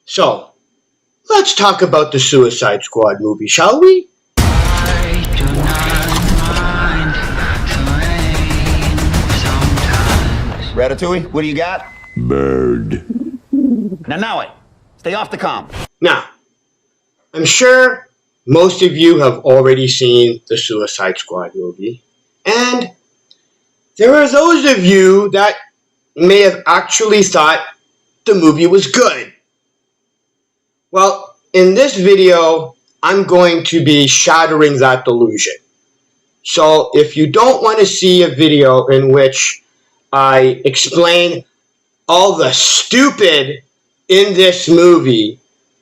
So, let's talk about the Suicide Squad movie, shall we? I do not mind the rain sometimes. Ratatouille, what do you got? Bird. Now it. Stay off the comm. Now, I'm sure most of you have already seen the Suicide Squad movie, and there are those of you that may have actually thought the movie was good. Well, in this video, I'm going to be shattering that delusion. So if you don't want to see a video in which I explain all the stupid in this movie,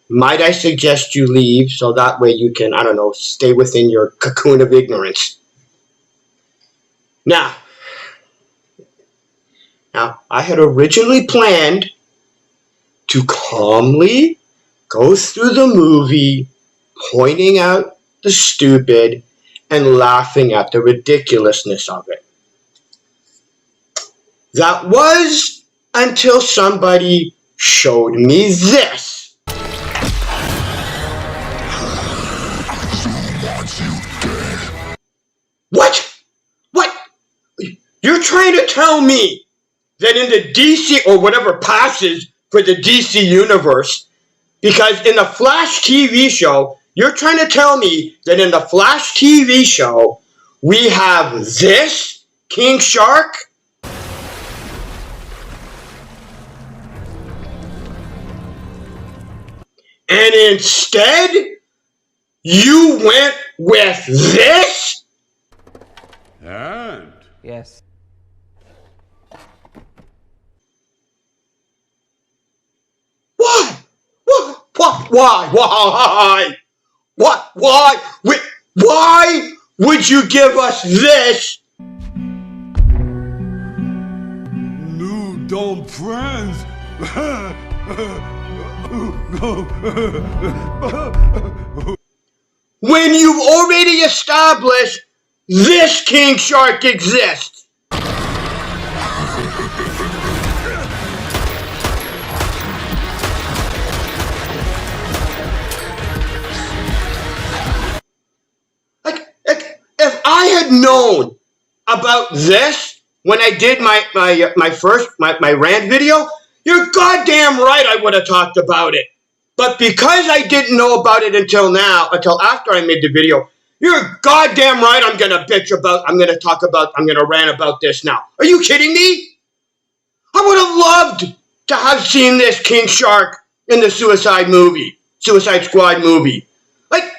might I suggest you leave so that way you can, stay within your cocoon of ignorance. Now, I had originally planned to calmly go through the movie, pointing out the stupid and laughing at the ridiculousness of it. That was until somebody showed me this. What? What? You're trying to tell me that in the DC or whatever passes for the DC universe, because in the Flash TV show, you're trying to tell me that in the Flash TV show, we have this King Shark? And instead, you went with this? And Yes. Why? Why? What? Why? Why would you give us this? new dumb friends. When you've already established this King Shark exists. Like, if I had known about this when I did my rant video, you're goddamn right I would have talked about it. But because I didn't know about it until after I made the video, you're goddamn right I'm gonna rant about this now. Are you kidding me? I would have loved to have seen this King Shark in the Suicide Squad movie. Like,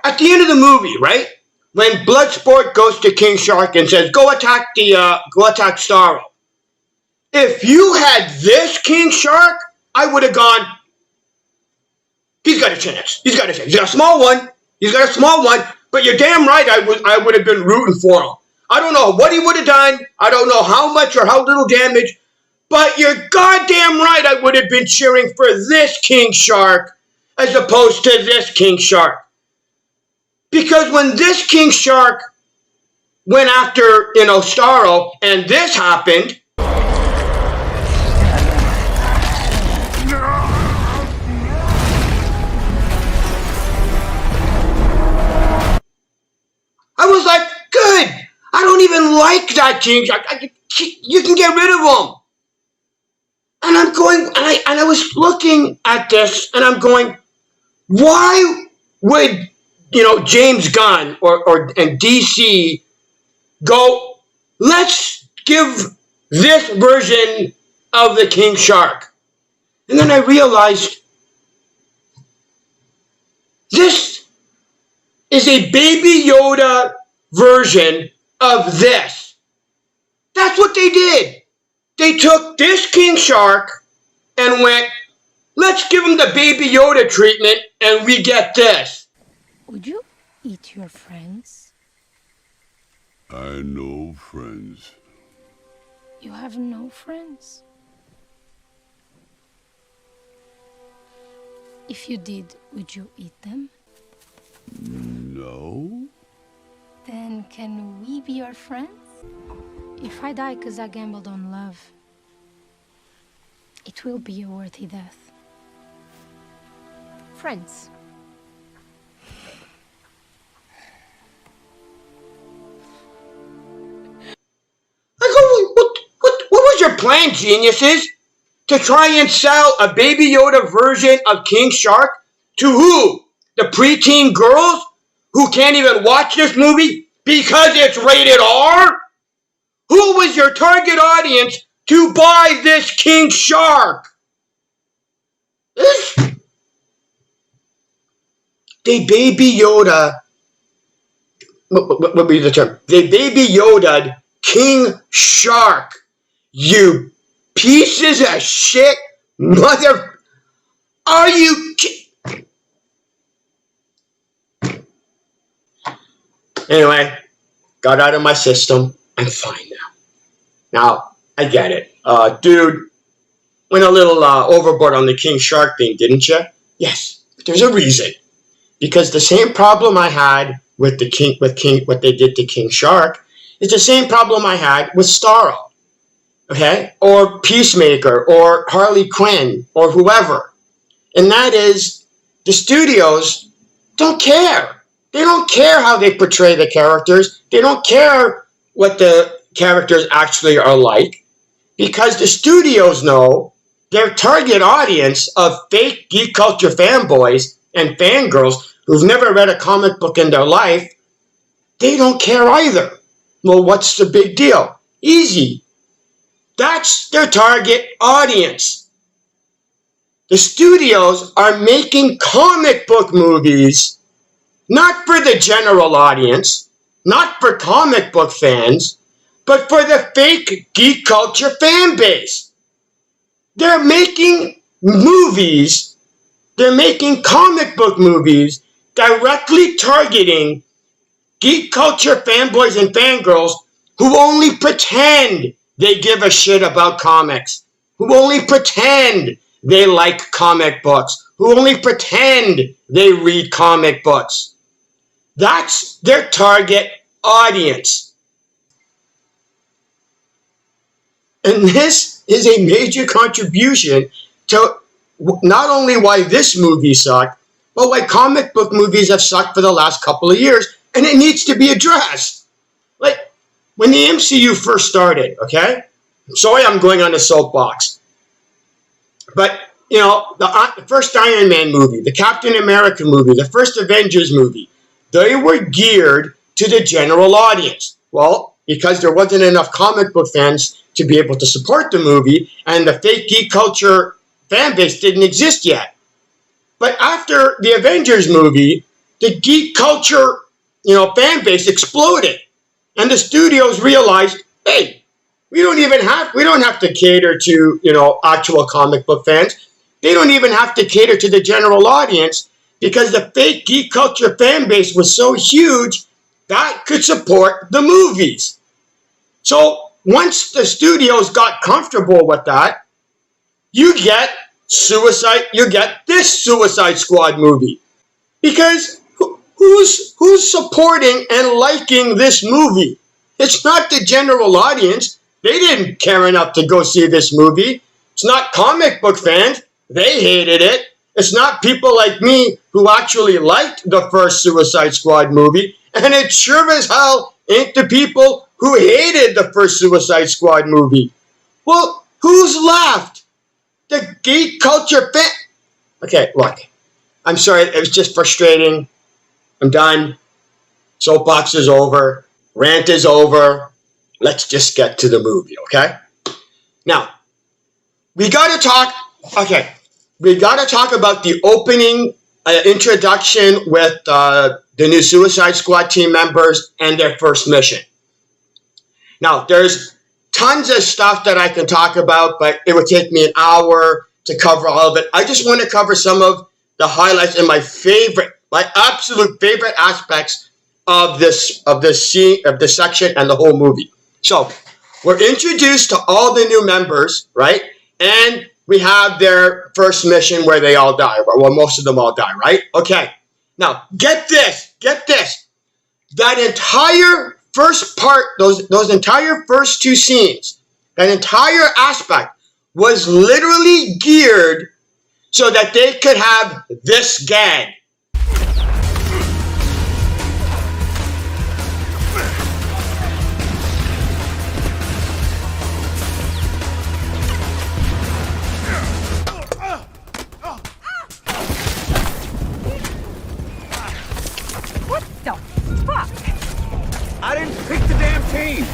at the end of the movie, right? When Bloodsport goes to King Shark and says, go attack Starro. If you had this King Shark, I would have gone, he's got a chance. He's got a small one, but you're damn right I would have been rooting for him. I don't know what he would have done. I don't know how much or how little damage, but you're goddamn right I would have been cheering for this King Shark as opposed to this King Shark. Because when this King Shark went after, Starro, and this happened, I was like, good. I don't even like that King Shark. You can get rid of him. And I'm going, and I was looking at this, and I'm going, why would James Gunn and DC go, let's give this version of the King Shark. And then I realized this is a Baby Yoda version of this. That's what they did. They took this King Shark and went, let's give him the Baby Yoda treatment and we get this. Would you eat your friends? I know friends. You have no friends? If you did, would you eat them? No? Then can we be your friends? If I die because I gambled on love, it will be a worthy death. friends. I go, what was your plan, geniuses? To try and sell a Baby Yoda version of King Shark to who? The preteen girls who can't even watch this movie because it's rated R? Who was your target audience to buy this King Shark? They Baby Yoda. What would be the term? They Baby Yoda'd King Shark. You pieces of shit, mother. Are you Anyway, got out of my system. I'm fine now. Now, I get it. Dude, went a little overboard on the King Shark thing, didn't you? Yes, but there's a reason. Because the same problem I had with what they did to King Shark is the same problem I had with Starro. Okay? Or Peacemaker, or Harley Quinn, or whoever. And that is, the studios don't care. They don't care how they portray the characters. They don't care what the characters actually are like. Because the studios know their target audience of fake geek culture fanboys and fangirls who've never read a comic book in their life, they don't care either. Well, what's the big deal? Easy. That's their target audience. The studios are making comic book movies not for the general audience, not for comic book fans, but for the fake geek culture fan base. They're making movies, they're making comic book movies directly targeting geek culture fanboys and fangirls who only pretend they give a shit about comics, who only pretend they like comic books, who only pretend they read comic books. That's their target audience. And this is a major contribution to not only why this movie sucked, but why comic book movies have sucked for the last couple of years, and it needs to be addressed. Like, when the MCU first started, okay? Sorry I'm going on a soapbox. But, you know, the first Iron Man movie, the Captain America movie, the first Avengers movie, they were geared to the general audience. Well, because there wasn't enough comic book fans to be able to support the movie, and the fake geek culture fan base didn't exist yet. But after the Avengers movie, the geek culture, fan base exploded. And the studios realized, hey, we don't have to cater to, actual comic book fans. They don't even have to cater to the general audience, because the fake geek culture fan base was so huge that could support the movies. So once the studios got comfortable with that, you get this Suicide Squad movie. Because who's supporting and liking this movie? It's not the general audience. They didn't care enough to go see this movie. It's not comic book fans. They hated it. It's not people like me who actually liked the first Suicide Squad movie. And it sure as hell ain't the people who hated the first Suicide Squad movie. Well, who's left? The geek culture fan. Okay, look. I'm sorry, it was just frustrating. I'm done. Soapbox is over. Rant is over. Let's just get to the movie, okay? Now, we got to talk about the opening introduction with the new Suicide Squad team members and their first mission. Now, there's tons of stuff that I can talk about, but it would take me an hour to cover all of it. I just want to cover some of the highlights and my absolute favorite aspects of this section and the whole movie. So, we're introduced to all the new members, right? And we have their first mission where they all die. Well, most of them all die, right? Okay. Now, get this. That entire first part, those entire first two scenes, that entire aspect was literally geared so that they could have this gag. I didn't pick the damn team.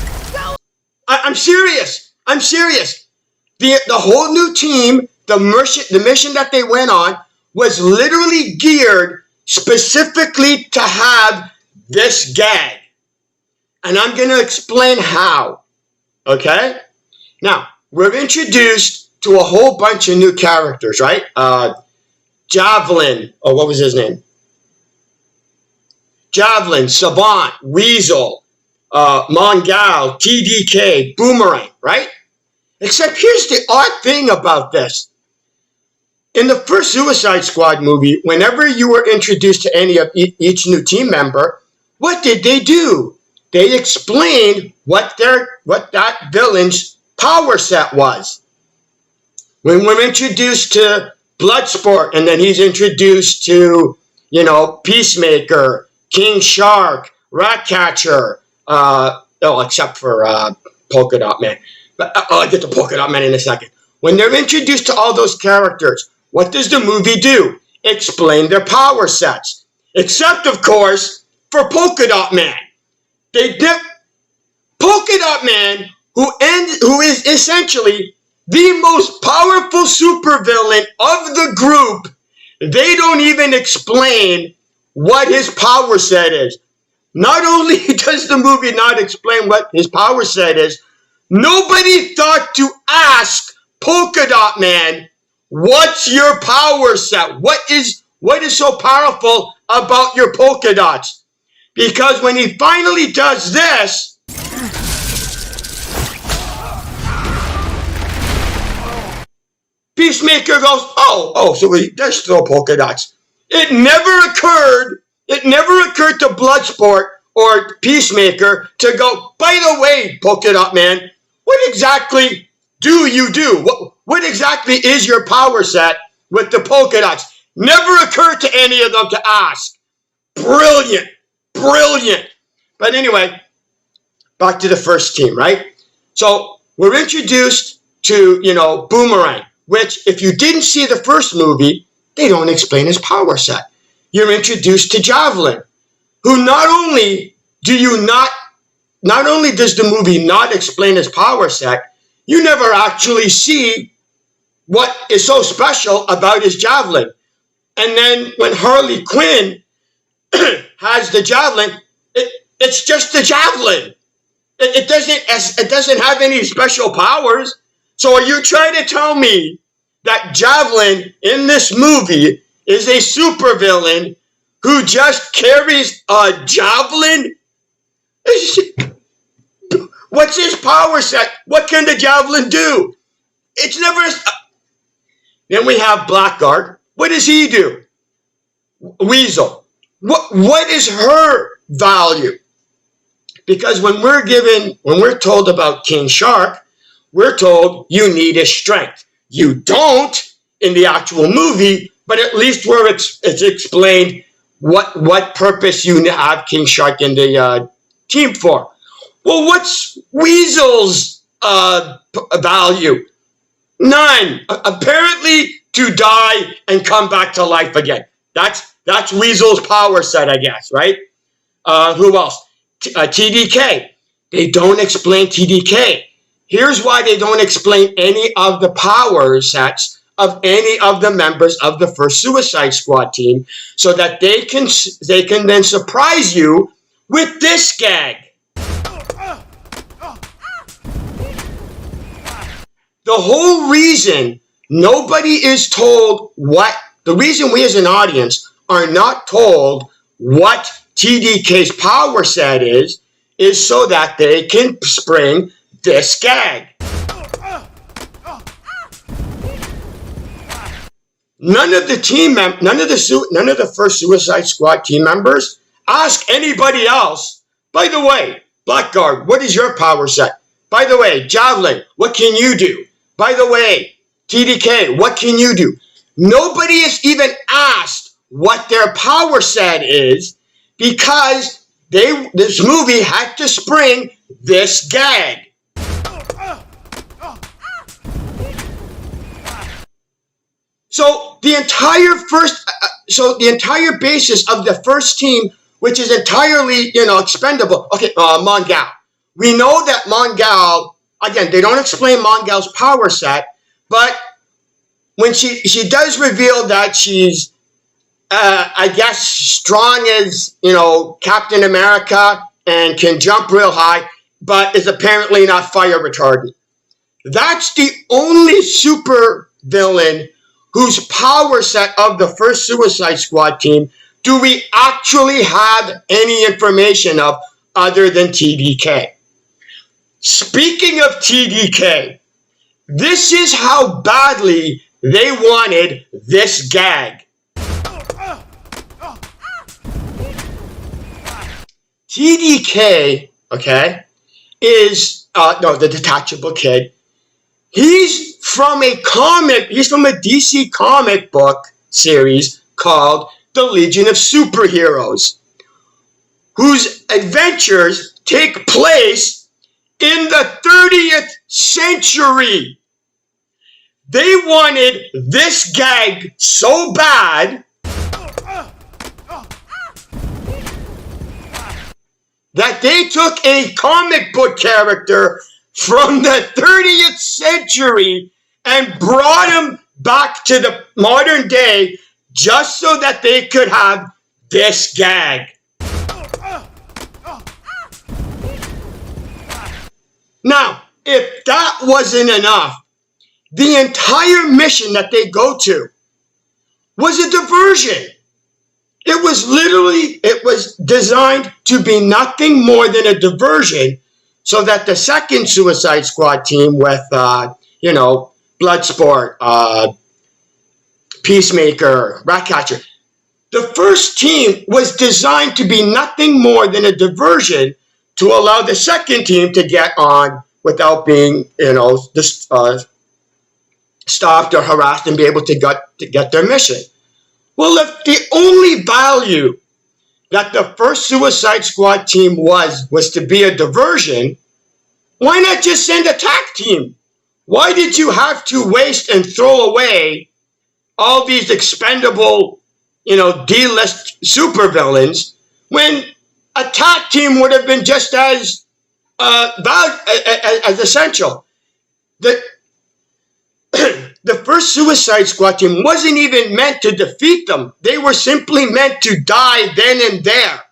I'm serious. I'm serious. The whole new team, the mission that they went on was literally geared specifically to have this gag. And I'm going to explain how. Okay? Now, we're introduced to a whole bunch of new characters, right? Javelin, or what was his name? Javelin, Savant, Weasel, Mongal, TDK, Boomerang, right? Except here's the odd thing about this. In the first Suicide Squad movie, whenever you were introduced to any of each new team member, what did they do? They explained what that villain's power set was. When we're introduced to Bloodsport, and then he's introduced to, Peacemaker, King Shark, Ratcatcher, except for Polka Dot Man. But I'll get to Polka Dot Man in a second. When they're introduced to all those characters, what does the movie do? Explain their power sets. Except, of course, for Polka Dot Man. Polka Dot Man, who is essentially the most powerful supervillain of the group, they don't even explain what his power set is. Not only does the movie not explain what his power set is, nobody thought to ask Polka Dot Man, what's your power set? What is so powerful about your polka dots? Because when he finally does this, Peacemaker goes, so there's still polka dots. It never occurred to Bloodsport or Peacemaker to go, by the way, Polka Dot Man, what exactly do you do? What exactly is your power set with the polka dots? Never occurred to any of them to ask. Brilliant. But anyway, back to the first team, right? So we're introduced to, Boomerang, which if you didn't see the first movie, they don't explain his power set. You're introduced to Javelin, who not only does the movie not explain his power set, you never actually see what is so special about his Javelin. And then when Harley Quinn has the Javelin, it's just the Javelin. It doesn't have any special powers. So are you trying to tell me that Javelin in this movie is a supervillain who just carries a javelin? What's his power set? What can the Javelin do? It's never... Then we have Blackguard. What does he do? Weasel. What is her value? Because when we're told about King Shark, we're told you need his strength. You don't in the actual movie, but at least where it's explained what purpose you have King Shark in the team for. Well, what's Weasel's value? None. Apparently to die and come back to life again. That's Weasel's power set, I guess, right? Who else? TDK. They don't explain TDK. Here's why they don't explain any of the power sets of any of the members of the first Suicide Squad team, so that they can then surprise you with this gag. The whole reason nobody is told the reason we as an audience are not told what TDK's power set is so that they can spring this gag. None of the first Suicide Squad team members ask anybody else, by the way, Blackguard, what is your power set? By the way, Javelin, what can you do? By the way, TDK, what can you do? Nobody is even asked what their power set is because this movie had to spring this gag. So the entire basis of the first team, which is entirely, expendable. Okay, Mongal. We know that Mongal, again, they don't explain Mongal's power set, but when she does reveal that she's, I guess, strong as, Captain America and can jump real high, but is apparently not fire retardant. That's the only super villain whose power set of the first Suicide Squad team do we actually have any information of other than TDK. Speaking of TDK, this is how badly they wanted this gag. TDK, okay, is, the detachable kid. He's from a DC comic book series called The Legion of Superheroes, whose adventures take place in the 30th century. They wanted this gag so bad that they took a comic book character from the 30th century and brought him back to the modern day just so that they could have this gag. Now, if that wasn't enough, the entire mission that they go to was a diversion. It was designed to be nothing more than a diversion so that the second Suicide Squad team with, Bloodsport, Peacemaker, Ratcatcher, the first team was designed to be nothing more than a diversion to allow the second team to get on without being, stopped or harassed and be able to get their mission. Well, if the only value that the first Suicide Squad team was to be a diversion, why not just send a tag team? Why did you have to waste and throw away all these expendable, D-list supervillains when a tag team would have been just as essential? The first Suicide Squad team wasn't even meant to defeat them. They were simply meant to die then and there.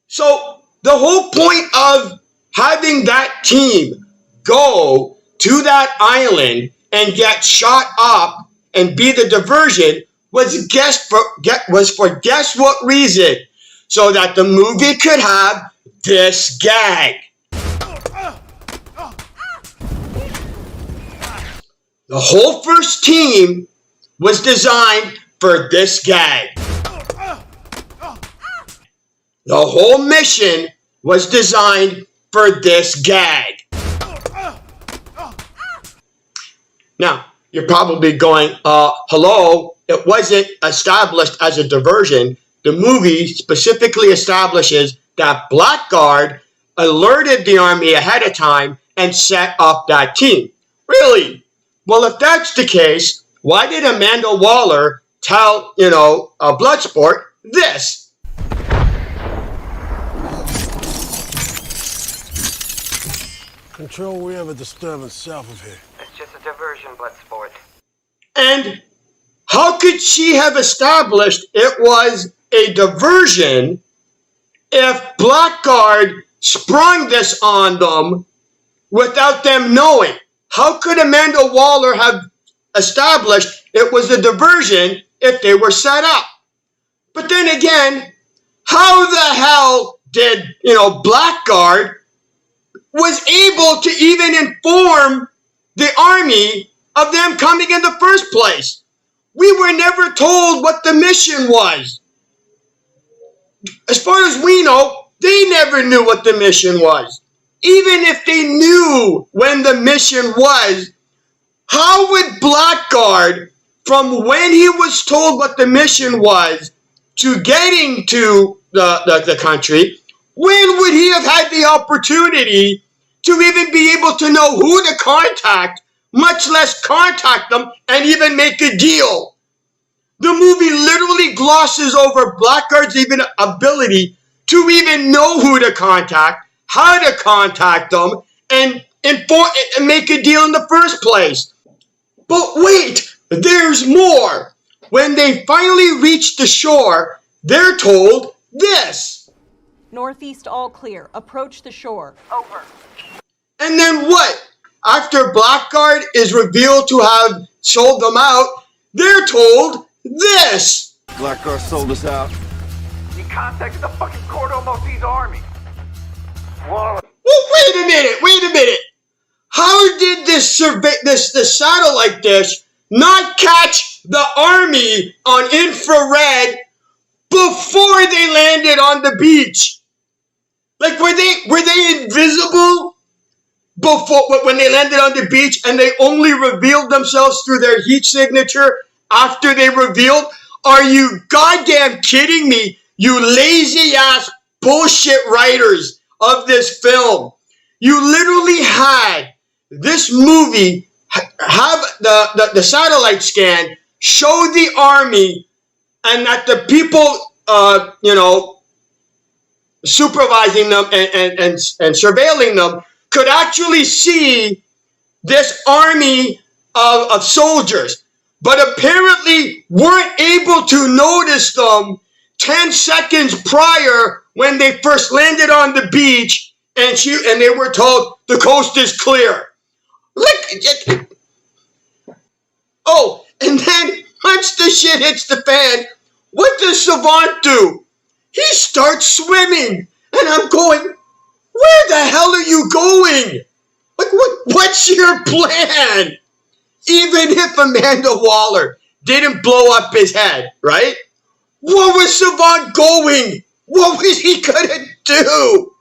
So the whole point of having that team go to that island and get shot up and be the diversion was for guess what reason? So that the movie could have this gag. The whole first team was designed for this gag. The whole mission was designed for this gag. Now, you're probably going, hello, it wasn't established as a diversion. The movie specifically establishes that Blackguard alerted the army ahead of time and set up that team. Really? Well, if that's the case, why did Amanda Waller tell, Bloodsport this? Control, we have a disturbance south of here. It's just a diversion, Bloodsport. And how could she have established it was a diversion if Blackguard sprung this on them without them knowing? How could Amanda Waller have established it was a diversion if they were set up? But then again, how the hell did, Blackguard was able to even inform the army of them coming in the first place? We were never told what the mission was. As far as we know, they never knew what the mission was. Even if they knew when the mission was, how would Blackguard, from when he was told what the mission was to getting to the country, when would he have had the opportunity to even be able to know who to contact, much less contact them and even make a deal? The movie literally glosses over Blackguard's even ability to even know who to contact, how to contact them, and make a deal in the first place. But wait, there's more. When they finally reach the shore, they're told this. Northeast all clear. Approach the shore. Over. And then what? After Blackguard is revealed to have sold them out, they're told this. Blackguard sold us out. He contacted the fucking Cordo Maltese army. Well, Wait a minute. How did this satellite dish not catch the army on infrared before they landed on the beach? Like, were they invisible before when they landed on the beach, and they only revealed themselves through their heat signature after they revealed? Are you goddamn kidding me, you lazy ass bullshit writers of this film? You literally had this movie have the satellite scan show the army, and that the people supervising them and surveilling them could actually see this army of soldiers, but apparently weren't able to notice them 10 seconds prior when they first landed on the beach, and they were told the coast is clear. Oh, and then once the shit hits the fan, what does Savant do? He starts swimming, and I'm going, where the hell are you going? Like, what's your plan? Even if Amanda Waller didn't blow up his head, right? Where was Savant going? What was he gonna do?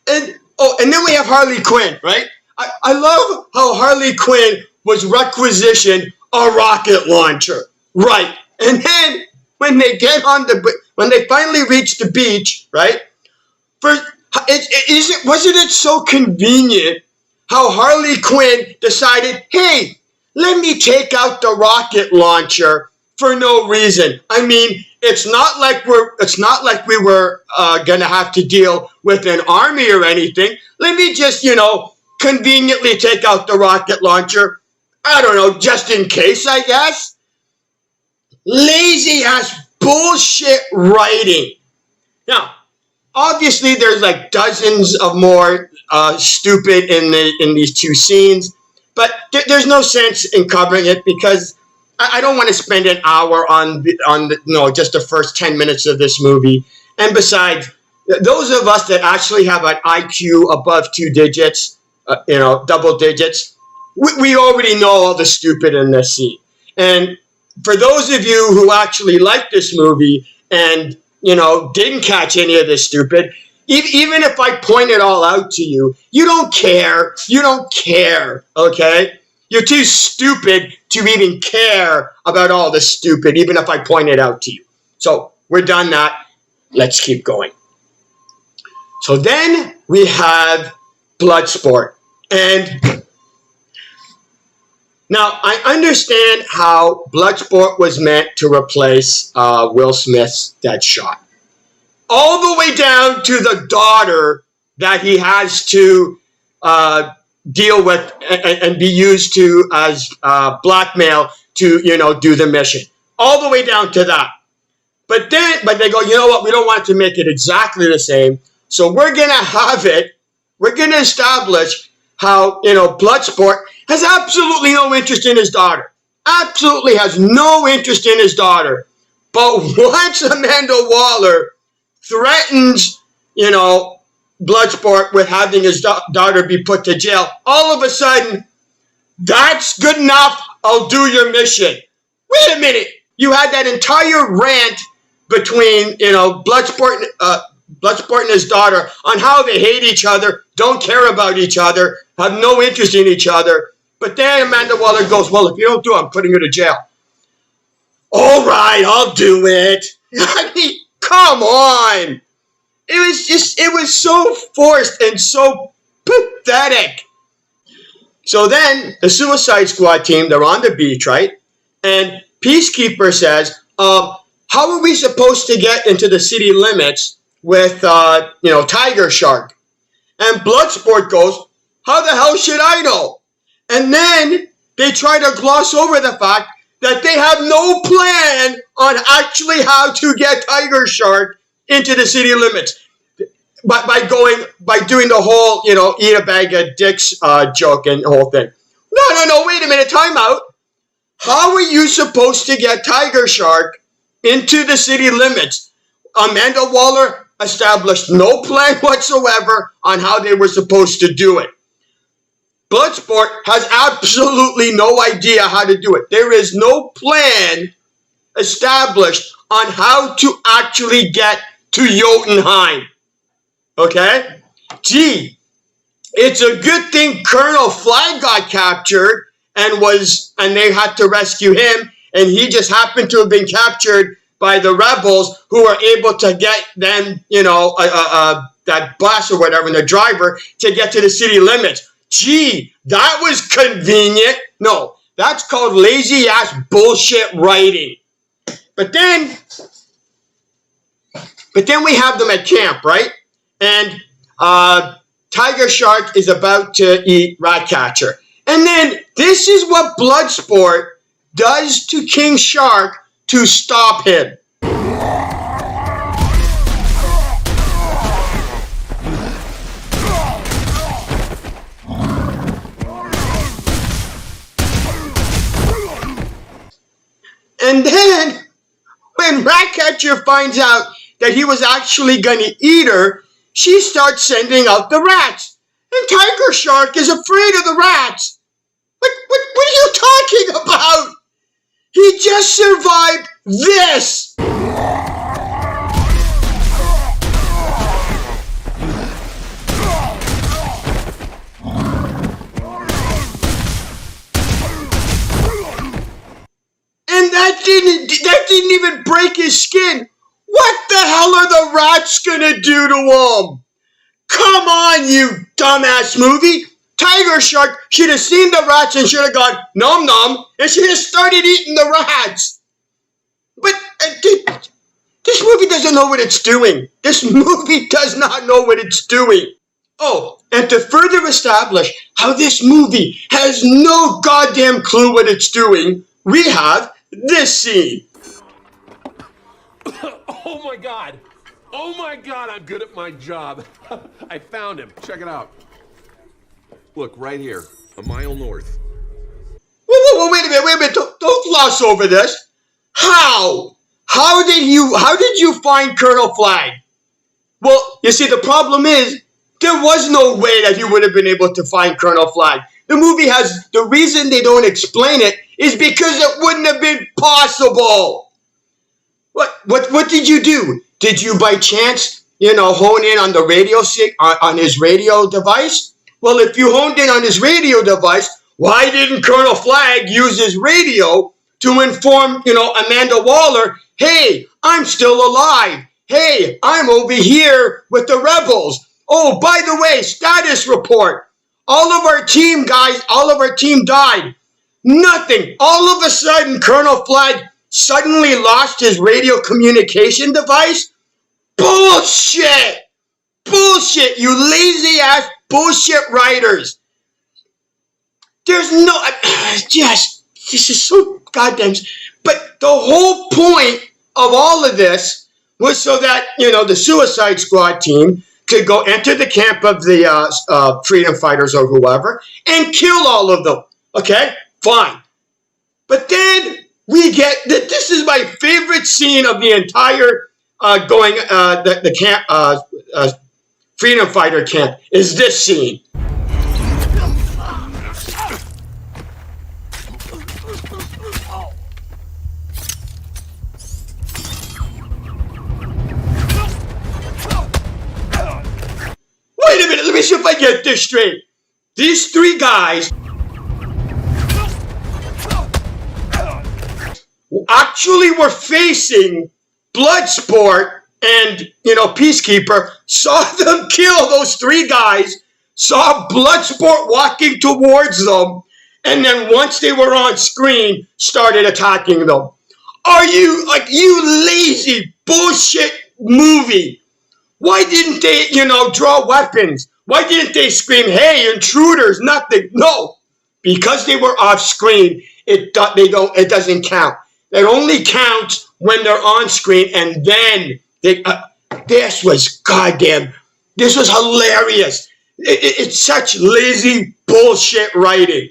And then we have Harley Quinn, right? I love how Harley Quinn was requisitioned a rocket launcher, right? And then when they when they finally reach the beach, right? Wasn't it so convenient how Harley Quinn decided, hey, let me take out the rocket launcher for no reason? I mean, it's not like we were gonna have to deal with an army or anything. Let me just, conveniently take out the rocket launcher. I don't know, just in case, I guess. Lazy ass bullshit writing. Now, obviously, there's like dozens of more stupid in these two scenes, but there's no sense in covering it because I don't want to spend an hour on just the first 10 minutes of this movie. And besides, those of us that actually have an IQ above 2 digits, double digits, we already know all the stupid in this scene. And for those of you who actually like this movie and didn't catch any of this stupid, even if I point it all out to you, you don't care. You don't care, okay? You're too stupid to even care about all this stupid, even if I point it out to you. So we're done that. Let's keep going. So then we have Bloodsport. And now I understand how Bloodsport was meant to replace Will Smith's Deadshot. All the way down to the daughter that he has to deal with and be used to as blackmail to, do the mission. All the way down to that. But they go, you know what? We don't want to make it exactly the same. So we're going to establish how, Bloodsport has absolutely no interest in his daughter. Absolutely has no interest in his daughter. But once Amanda Waller threatens, Bloodsport with having his daughter be put to jail, all of a sudden, that's good enough. I'll do your mission. Wait a minute. You had that entire rant between, Bloodsport and his daughter on how they hate each other, don't care about each other, have no interest in each other. But then Amanda Waller goes, well, if you don't do it, I'm putting you to jail. All right, I'll do it. I mean, come on. It was so forced and so pathetic. So then the Suicide Squad team, they're on the beach, right? And Peacekeeper says, how are we supposed to get into the city limits with, Tiger Shark? And Bloodsport goes, how the hell should I know? And then they try to gloss over the fact that they have no plan on actually how to get Tiger Shark into the city limits. By doing the whole, eat a bag of dicks joke and the whole thing. No, wait a minute, time out. How are you supposed to get Tiger Shark into the city limits? Amanda Waller established no plan whatsoever on how they were supposed to do it. Bloodsport has absolutely no idea how to do it. There is no plan established on how to actually get to Jotunheim. Okay? Gee, it's a good thing Colonel Flag got captured and they had to rescue him, and he just happened to have been captured by the rebels who were able to get them, that bus or whatever, and the driver to get to the city limits. Gee, that was convenient. No, that's called lazy ass bullshit writing. But then we have them at camp, right? And Tiger Shark is about to eat Ratcatcher. And then this is what Bloodsport does to King Shark to stop him. And then, when Ratcatcher finds out that he was actually going to eat her, she starts sending out the rats. And Tiger Shark is afraid of the rats. What are you talking about? He just survived this. And that didn't even break his skin. What the hell are the rats gonna do to him? Come on, you dumbass movie. Tiger Shark should have seen the rats and should have gone nom nom and should have started eating the rats. But this movie doesn't know what it's doing. This movie does not know what it's doing. Oh, and to further establish how this movie has no goddamn clue what it's doing, we have this scene. Oh my God! Oh my God, I'm good at my job. I found him. Check it out. Look, right here, a mile north. Whoa, wait a minute. Don't gloss over this. How? How did you find Colonel Flag? Well, you see, the problem is, there was no way that you would have been able to find Colonel Flag. The movie the reason they don't explain it is because it wouldn't have been possible. What did you do? Did you by chance, hone in on the radio on his radio device? Well, if you honed in on his radio device, why didn't Colonel Flag use his radio to inform, Amanda Waller, hey, I'm still alive. Hey, I'm over here with the rebels. Oh, by the way, status report. All of our team died. Nothing. All of a sudden, Colonel Flag suddenly lost his radio communication device? Bullshit! Bullshit, you lazy ass bullshit writers. There's no, this is so goddamn, but the whole point of all of this was so that, the Suicide Squad team could go enter the camp of the freedom fighters or whoever and kill all of them. Okay, fine. But then we get that this is my favorite scene of the entire the camp, freedom fighter camp, is this scene. Wait a minute, let me see if I get this straight. These three guys actually were facing Bloodsport and, Peacekeeper, saw them kill those 3 guys, saw Bloodsport walking towards them, and then once they were on screen, started attacking them. Are you, you lazy bullshit movie? Why didn't they, draw weapons? Why didn't they scream, hey, intruders, nothing? No, because they were off screen, it doesn't count. It only counts when they're on screen, and then this was hilarious. It's such lazy bullshit writing.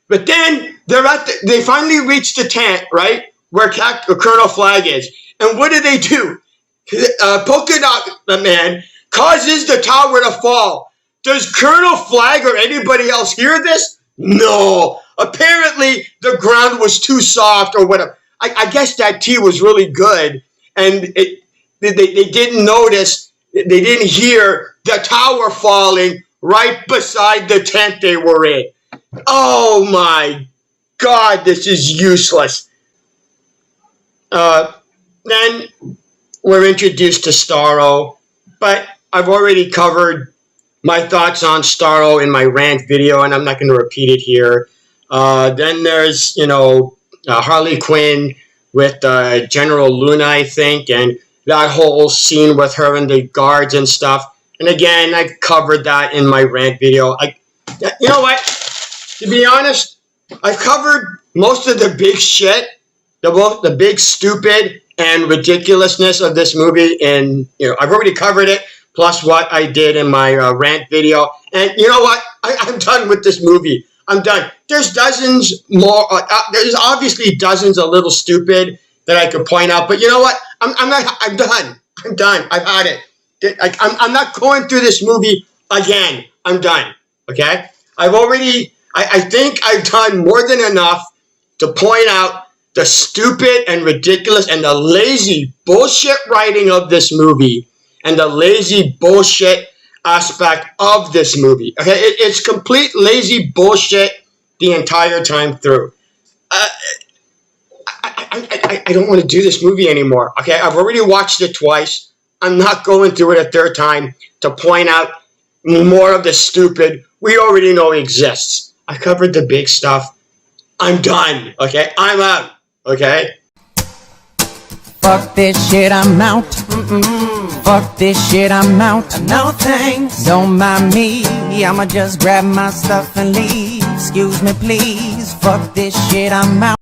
But then they finally reach the tent, right, where Colonel Flag is. And what do? Polka Dot Man causes the tower to fall. Does Colonel Flag or anybody else hear this? No. Apparently, the ground was too soft or whatever. I guess that tea was really good, and they didn't notice, they didn't hear the tower falling right beside the tent they were in. Oh my God, this is useless. Then we're introduced to Starro, but I've already covered my thoughts on Starro in my rant video, and I'm not going to repeat it here. Then there's, Harley Quinn with General Luna, I think, and that whole scene with her and the guards and stuff. And again, I covered that in my rant video. You know what? To be honest, I've covered most of the big shit, the big stupid and ridiculousness of this movie, and I've already covered it, plus what I did in my rant video. And you know what? I'm done with this movie. I'm done. There's dozens more. There's obviously dozens of little stupid that I could point out, but you know what? I'm done. I'm done. I've had it. I'm not going through this movie again. I'm done. Okay? I think I've done more than enough to point out the stupid and ridiculous and the lazy bullshit writing of this movie and the lazy bullshit aspect of this movie. Okay, it's complete lazy bullshit the entire time through. I don't want to do this movie anymore. Okay, I've already watched it twice. I'm not going through it a third time to point out more of the stupid we already know exists. I covered the big stuff. I'm done. Okay, I'm out. Okay. Fuck this shit, I'm out. Fuck this shit, I'm out. No thanks. Don't mind me. I'ma just grab my stuff and leave. Excuse me, please. Fuck this shit, I'm out.